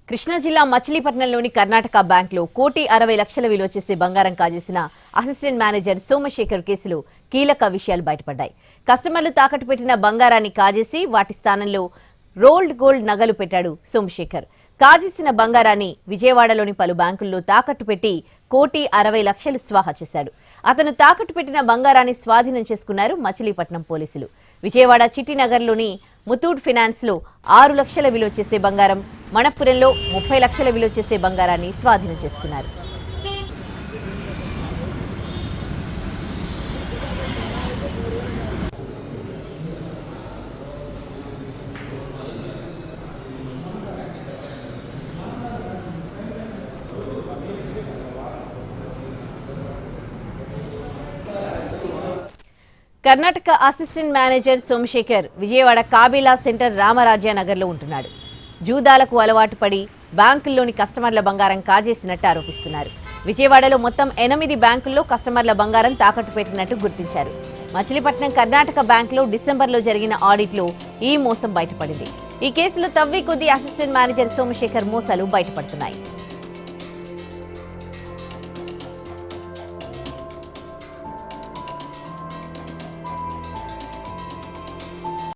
కృష్ణా జిల్లా మచిలీపట్నంలోని కర్ణాటక బ్యాంకులో 1,60,00,000 విలువ చేసే బంగారం కాజేసిన అసిస్టెంట్ మేనేజర్ సోమశేఖర్ కేసులో కీలక విషయాలు బయటపడ్డాయి. కస్టమర్లు తాకట్టు పెట్టిన బంగారాన్ని కాజేసి వాటి స్థానంలో రోల్డ్ గోల్డ్ నగలు పెట్టాడు సోమశేఖర్. కాజేసిన బంగారాన్ని విజయవాడలోని పలు బ్యాంకుల్లో తాకట్టు పెట్టి 1,60,00,000 స్వాహా చేశాడు. అతను తాకట్టు పెట్టిన బంగారాన్ని స్వాధీనం చేసుకున్నారు మచిలీపట్నం పోలీసులు. విజయవాడ చిట్టినగర్లోని ముతూట్ ఫైనాన్స్ లో 6 లక్షల విలువ చేసే బంగారం, మణప్పురంలో 30 లక్షల విలువ చేసే బంగారాన్ని స్వాధీనం చేసుకున్నారు. కర్ణాటక అసిస్టెంట్ మేనేజర్ సోమశేఖర్ విజయవాడ కాబీలా సెంటర్ రామరాజ్యనగర్లో ఉంటున్నాడు. జూదాలకు అలవాటు పడి బ్యాంకుల్లోని కస్టమర్ల బంగారం కాజేసినట్టు ఆరోపిస్తున్నారు. విజయవాడలో మొత్తం 8 బ్యాంకుల్లో కస్టమర్ల బంగారం తాకట్టు పెట్టినట్టు గుర్తించారు. మచిలీపట్నం కర్ణాటక బ్యాంకులో డిసెంబర్లో జరిగిన ఆడిట్లో ఈ మోసం బయటపడింది. ఈ కేసులో తవ్వి కొద్దీ అసిస్టెంట్ మేనేజర్ సోమశేఖర్ మోసాలు బయటపడుతున్నాయి.